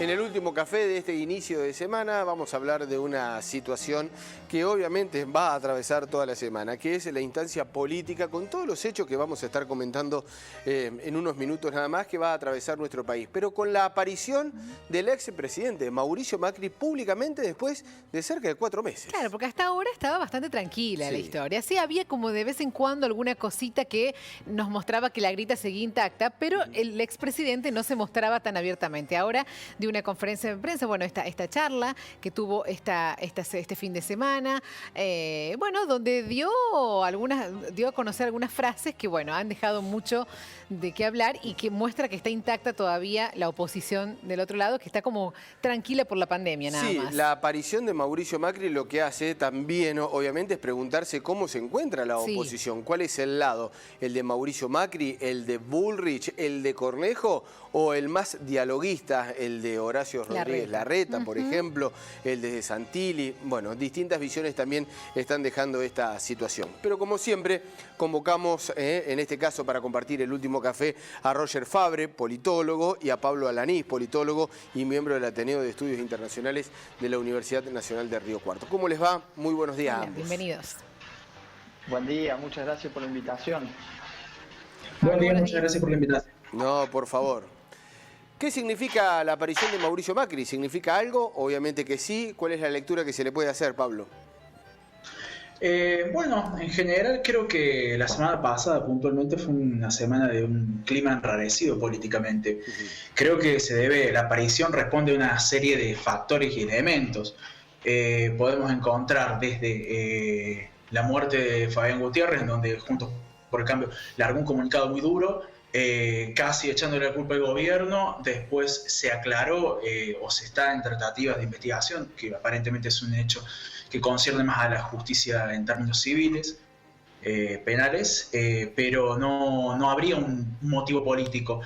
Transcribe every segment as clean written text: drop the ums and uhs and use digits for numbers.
En el último café de este inicio de semana vamos a hablar de una situación que obviamente va a atravesar toda la semana, que es la instancia política, con todos los hechos que vamos a estar comentando en unos minutos nada más, que va a atravesar nuestro país. Pero con la aparición del expresidente Mauricio Macri públicamente después de cerca de 4 meses. Claro, porque hasta ahora estaba bastante tranquila la historia. Sí, había como de vez en cuando alguna cosita que nos mostraba que la grita seguía intacta, pero el expresidente no se mostraba tan abiertamente. Ahora, de una conferencia de prensa, bueno, esta charla que tuvo este fin de semana, bueno, donde dio a conocer algunas frases que, bueno, han dejado mucho de qué hablar y que muestra que está intacta todavía la oposición del otro lado, que está como tranquila por la pandemia, nada más. Sí, la aparición de Mauricio Macri lo que hace también, obviamente, es preguntarse cómo se encuentra la oposición. ¿Cuál es el lado? ¿El de Mauricio Macri, el de Bullrich, el de Cornejo o el más dialoguista, el de Horacio Rodríguez Larreta, por ejemplo, el de Santilli? Bueno, distintas visiones también están dejando esta situación. Pero como siempre, convocamos, en este caso para compartir el último café, a Roger Fabre, politólogo, y a Pablo Alanís, politólogo y miembro del Ateneo de Estudios Internacionales de la Universidad Nacional de Río Cuarto. ¿Cómo les va? Muy buenos días a ambos. Bienvenidos. Buen día, muchas gracias por la invitación. Buen día, muchas gracias por la invitación. No, por favor. ¿Qué significa la aparición de Mauricio Macri? ¿Significa algo? Obviamente que sí. ¿Cuál es la lectura que se le puede hacer, Pablo? Bueno, en general creo que la semana pasada puntualmente fue una semana de un clima enrarecido políticamente. Creo que la aparición responde a una serie de factores y elementos. Podemos encontrar desde la muerte de Fabián Gutiérrez, en donde Juntos por el Cambio largó un comunicado muy duro, casi echándole la culpa al gobierno. Después se aclaró o se está en tratativas de investigación, que aparentemente es un hecho que concierne más a la justicia en términos civiles, penales, pero no habría un motivo político,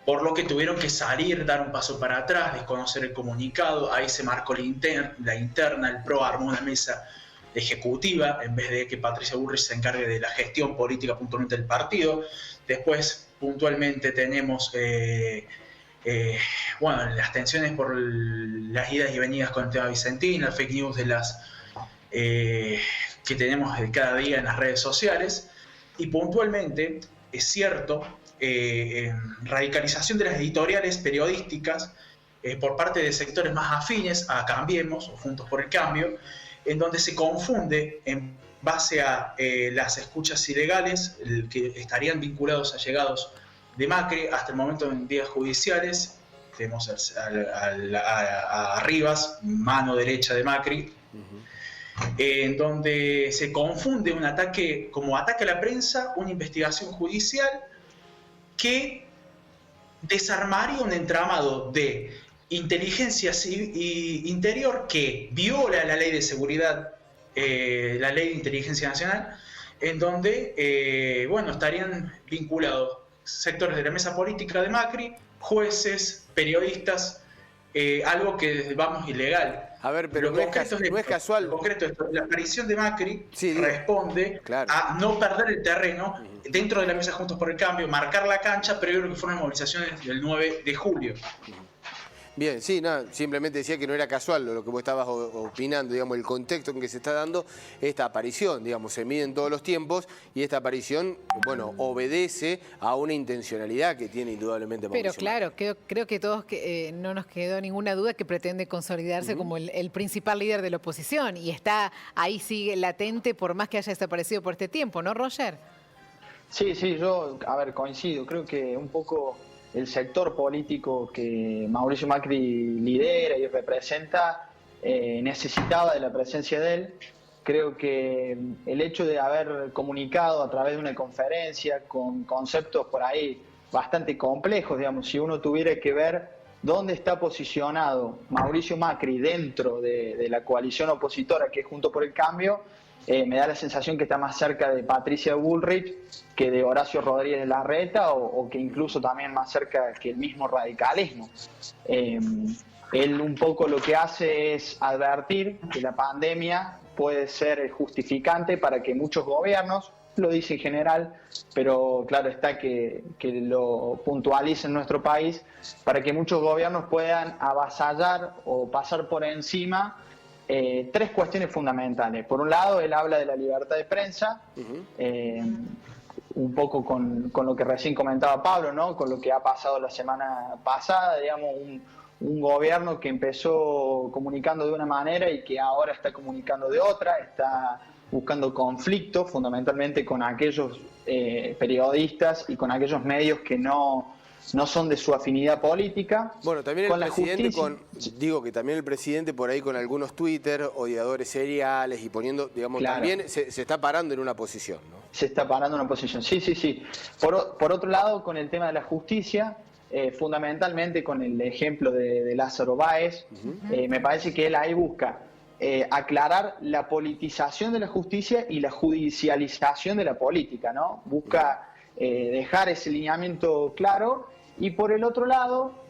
por lo que tuvieron que salir, dar un paso para atrás, desconocer el comunicado. Ahí se marcó la interna, el PRO armó una mesa ejecutiva en vez de que Patricia Bullrich se encargue de la gestión política puntualmente del partido. Después puntualmente tenemos bueno, las tensiones por las idas y venidas con el tema Vicentín, las fake news de que tenemos cada día en las redes sociales, y puntualmente es cierto, radicalización de las editoriales periodísticas por parte de sectores más afines a Cambiemos o Juntos por el Cambio, en donde se confunde en base a las escuchas ilegales que estarían vinculados a allegados de Macri hasta el momento en vías judiciales. Tenemos a Rivas, mano derecha de Macri, en donde se confunde un ataque como ataque a la prensa, una investigación judicial que desarmaría un entramado de inteligencia interior que viola la ley de seguridad, la ley de inteligencia nacional, en donde bueno, estarían vinculados sectores de la mesa política de Macri, jueces, periodistas, algo que vamos ilegal. A ver, pero no es casual. En concreto, la aparición de Macri responde a no perder el terreno dentro de la mesa Juntos por el Cambio, marcar la cancha previo a lo que fueron las movilizaciones del 9 de julio. Bien, sí, no, simplemente decía que no era casual lo que vos estabas opinando, digamos, el contexto en que se está dando esta aparición, digamos, se miden todos los tiempos y esta aparición, bueno, obedece a una intencionalidad que tiene indudablemente Mauricio. Pero claro, creo que todos no nos quedó ninguna duda que pretende consolidarse como el principal líder de la oposición y está ahí, sigue latente por más que haya desaparecido por este tiempo, ¿no, Roger? Sí, yo, coincido, creo que un poco el sector político que Mauricio Macri lidera y representa necesitaba de la presencia de él. Creo que el hecho de haber comunicado a través de una conferencia con conceptos por ahí bastante complejos, digamos, si uno tuviera que ver dónde está posicionado Mauricio Macri dentro de la coalición opositora que es Juntos por el Cambio, me da la sensación que está más cerca de Patricia Bullrich que de Horacio Rodríguez Larreta o que incluso también más cerca que el mismo radicalismo. Él un poco lo que hace es advertir que la pandemia puede ser el justificante para que muchos gobiernos, lo dice en general, pero claro está que lo puntualiza en nuestro país para que muchos gobiernos puedan avasallar o pasar por encima tres cuestiones fundamentales. Por un lado, él habla de la libertad de prensa, un poco con lo que recién comentaba Pablo, ¿no? Con lo que ha pasado la semana pasada, digamos, un gobierno que empezó comunicando de una manera y que ahora está comunicando de otra, está buscando conflicto fundamentalmente con aquellos periodistas y con aquellos medios que no son de su afinidad política. Bueno, también el presidente digo que también el presidente por ahí con algunos Twitter, odiadores seriales y poniendo, digamos, claro, también se está parando en una posición, ¿no? Se está parando en una posición, sí. Por otro lado, con el tema de la justicia, fundamentalmente con el ejemplo de Lázaro Báez, me parece que él ahí busca aclarar la politización de la justicia y la judicialización de la política, ¿no? Busca dejar ese lineamiento claro. Y por el otro lado,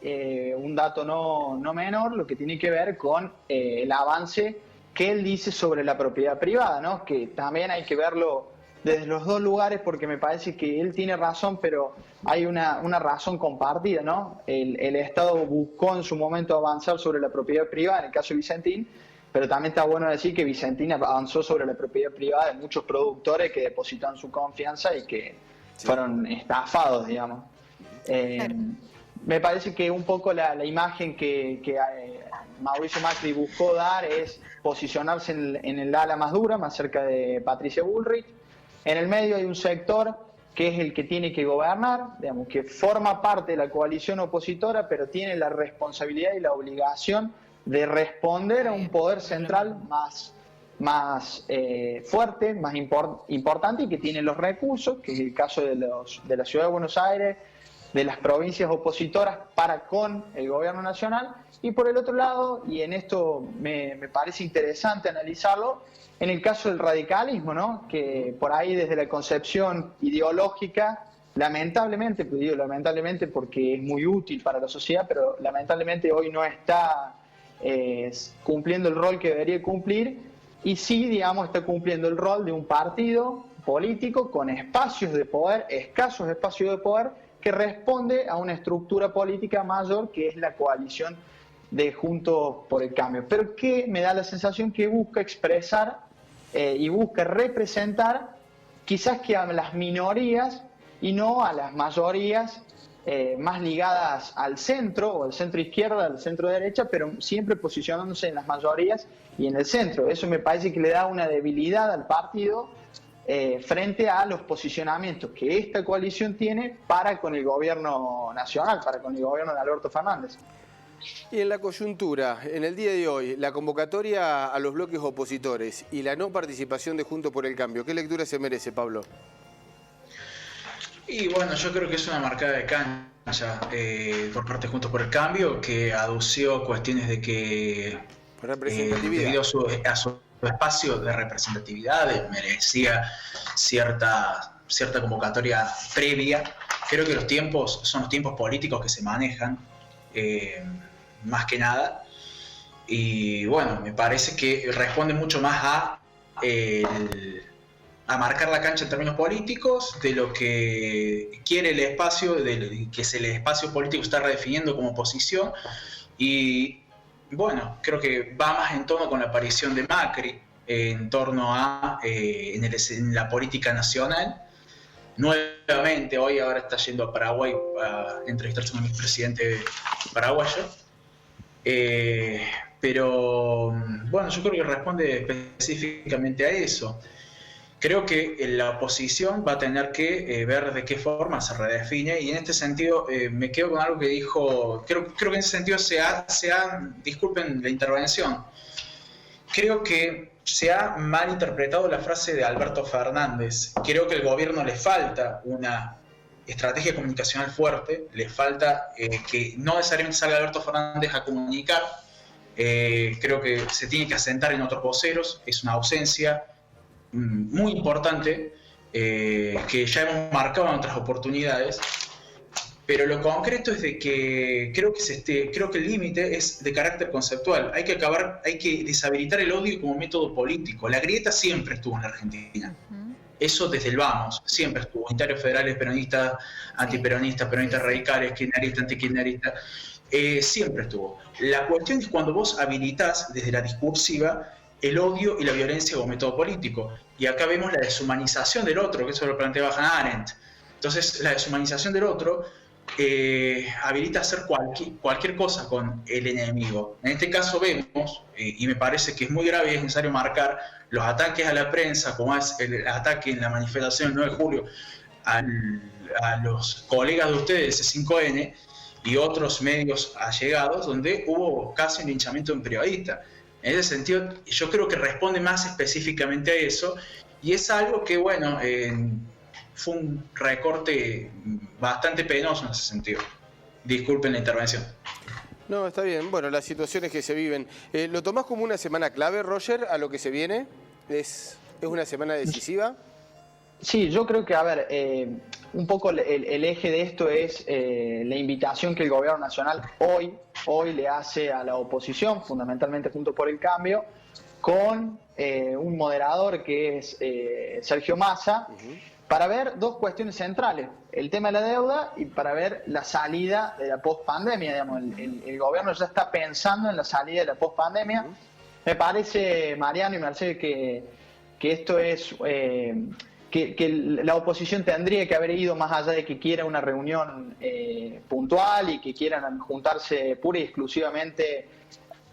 un dato no menor, lo que tiene que ver con el avance que él dice sobre la propiedad privada, ¿no? Que también hay que verlo desde los dos lugares porque me parece que él tiene razón, pero hay una razón compartida, ¿no? El Estado buscó en su momento avanzar sobre la propiedad privada, en el caso de Vicentín, pero también está bueno decir que Vicentín avanzó sobre la propiedad privada de muchos productores que depositaron su confianza y que fueron estafados, digamos. Me parece que un poco la imagen que Mauricio Macri buscó dar es posicionarse en el ala más dura, más cerca de Patricia Bullrich. En el medio hay un sector que es el que tiene que gobernar, digamos, que forma parte de la coalición opositora, pero tiene la responsabilidad y la obligación de responder a un poder central más fuerte, más importante y que tiene los recursos, que es el caso de la Ciudad de Buenos Aires, de las provincias opositoras para con el gobierno nacional. Y por el otro lado, y en esto me parece interesante analizarlo, en el caso del radicalismo, ¿no? Que por ahí desde la concepción ideológica, lamentablemente, pues digo lamentablemente porque es muy útil para la sociedad, pero lamentablemente hoy no está cumpliendo el rol que debería cumplir, y sí, digamos, está cumpliendo el rol de un partido político con espacios de poder, escasos espacios de poder, que responde a una estructura política mayor que es la coalición de Juntos por el Cambio, pero que me da la sensación que busca expresar y busca representar quizás que a las minorías y no a las mayorías más ligadas al centro o al centro izquierda, al centro derecha, pero siempre posicionándose en las mayorías y en el centro. Eso me parece que le da una debilidad al partido frente a los posicionamientos que esta coalición tiene para con el gobierno nacional, para con el gobierno de Alberto Fernández. Y en la coyuntura, en el día de hoy, la convocatoria a los bloques opositores y la no participación de Juntos por el Cambio, ¿qué lectura se merece, Pablo? Y bueno, yo creo que es una marcada de cancha por parte de Juntos por el Cambio, que adució cuestiones de que debido a su espacio de representatividad merecía cierta convocatoria previa. Creo que los tiempos son los tiempos políticos que se manejan, más que nada, y bueno, me parece que responde mucho más a marcar la cancha en términos políticos de lo que quiere el espacio, que el espacio político está redefiniendo como posición. Y bueno, creo que va más en tono con la aparición de Macri en torno a en la política nacional. Nuevamente, ahora está yendo a Paraguay a entrevistarse con el presidente paraguayo. Pero bueno, yo creo que responde específicamente a eso. Creo que la oposición va a tener que ver de qué forma se redefine, y en este sentido me quedo con algo que dijo, creo que en ese sentido disculpen la intervención, creo que se ha malinterpretado la frase de Alberto Fernández. Creo que al gobierno le falta una estrategia comunicacional fuerte, le falta que no necesariamente salga Alberto Fernández a comunicar, creo que se tiene que asentar en otros voceros, es una ausencia muy importante que ya hemos marcado en otras oportunidades, pero lo concreto es de que creo que el límite es de carácter conceptual. Hay que deshabilitar el odio como método político. La grieta siempre estuvo en la Argentina. Eso desde el vamos, siempre estuvo. Unitarios federales, peronistas, antiperonistas, peronistas radicales, kirchneristas, antikirchneristas, siempre estuvo. La cuestión es cuando vos habilitás desde la discursiva el odio y la violencia como método político. Y acá vemos la deshumanización del otro, que eso lo planteaba Hannah Arendt. Entonces, la deshumanización del otro habilita hacer cualquier cosa con el enemigo. En este caso vemos, y me parece que es muy grave y es necesario marcar, los ataques a la prensa, como es el ataque en la manifestación del 9 de julio a los colegas de ustedes de C5N y otros medios allegados, donde hubo casi un linchamiento de un periodista. En ese sentido, yo creo que responde más específicamente a eso, y es algo que, bueno, fue un recorte bastante penoso en ese sentido. Disculpen la intervención. No, está bien. Bueno, las situaciones que se viven. ¿Lo tomás como una semana clave, Roger, a lo que se viene? ¿Es una semana decisiva? Sí, yo creo que, a ver, un poco el eje de esto es la invitación que el gobierno nacional hoy le hace a la oposición, fundamentalmente Juntos por el Cambio, con un moderador que es Sergio Massa, para ver dos cuestiones centrales, el tema de la deuda y para ver la salida de la pospandemia. Digamos, el gobierno ya está pensando en la salida de la pospandemia. Me parece, Mariano y Mercedes, que esto es... Que la oposición tendría que haber ido más allá de que quiera una reunión puntual y que quieran juntarse pura y exclusivamente,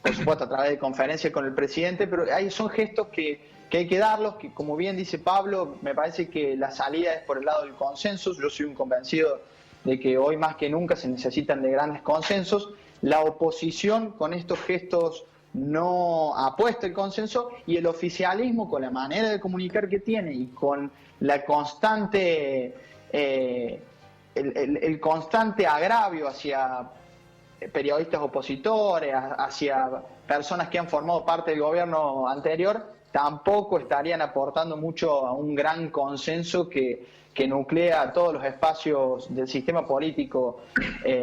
por supuesto, a través de conferencia con el presidente, pero son gestos que hay que darlos, que como bien dice Pablo, me parece que la salida es por el lado del consenso. Yo soy un convencido de que hoy más que nunca se necesitan de grandes consensos. La oposición con estos gestos no apuesta el consenso, y el oficialismo, con la manera de comunicar que tiene y con la constante el constante agravio hacia periodistas opositores, hacia personas que han formado parte del gobierno anterior, tampoco estarían aportando mucho a un gran consenso que nuclea todos los espacios del sistema político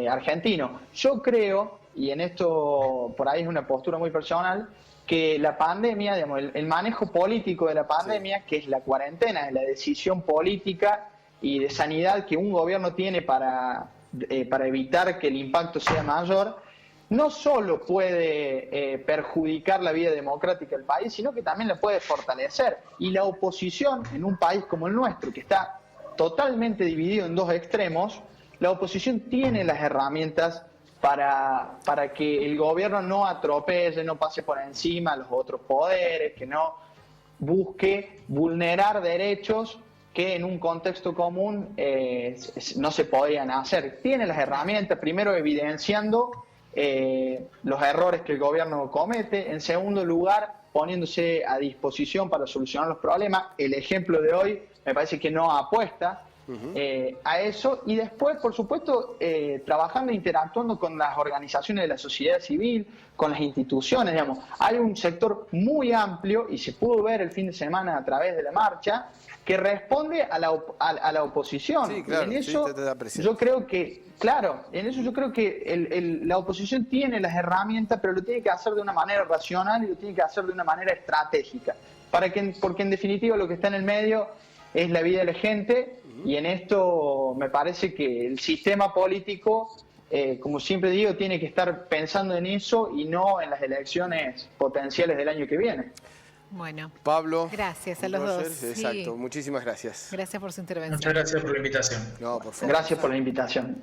argentino. Yo creo, y en esto por ahí es una postura muy personal, que la pandemia, digamos, el manejo político de la pandemia, que es la cuarentena, es la decisión política y de sanidad que un gobierno tiene para evitar que el impacto sea mayor, no solo puede perjudicar la vida democrática del país, sino que también la puede fortalecer. Y la oposición en un país como el nuestro, que está totalmente dividido en dos extremos, la oposición tiene las herramientas para que el gobierno no atropelle, no pase por encima a los otros poderes, que no busque vulnerar derechos que en un contexto común no se podrían hacer. Tiene las herramientas, primero evidenciando los errores que el gobierno comete, en segundo lugar poniéndose a disposición para solucionar los problemas. El ejemplo de hoy me parece que no apuesta a eso, y después, por supuesto, trabajando e interactuando con las organizaciones de la sociedad civil, con las instituciones, digamos. Hay un sector muy amplio, y se pudo ver el fin de semana a través de la marcha, que responde a la oposición. Sí, claro, y en eso sí, yo creo que, la oposición tiene las herramientas, pero lo tiene que hacer de una manera racional y lo tiene que hacer de una manera estratégica, porque en definitiva lo que está en el medio es la vida de la gente, y en esto me parece que el sistema político, como siempre digo, tiene que estar pensando en eso y no en las elecciones potenciales del año que viene. Bueno, Pablo, gracias a los Roger, dos. Exacto, Sí. muchísimas gracias. Gracias por su intervención. Muchas gracias por la invitación. No, por favor. Gracias por la invitación.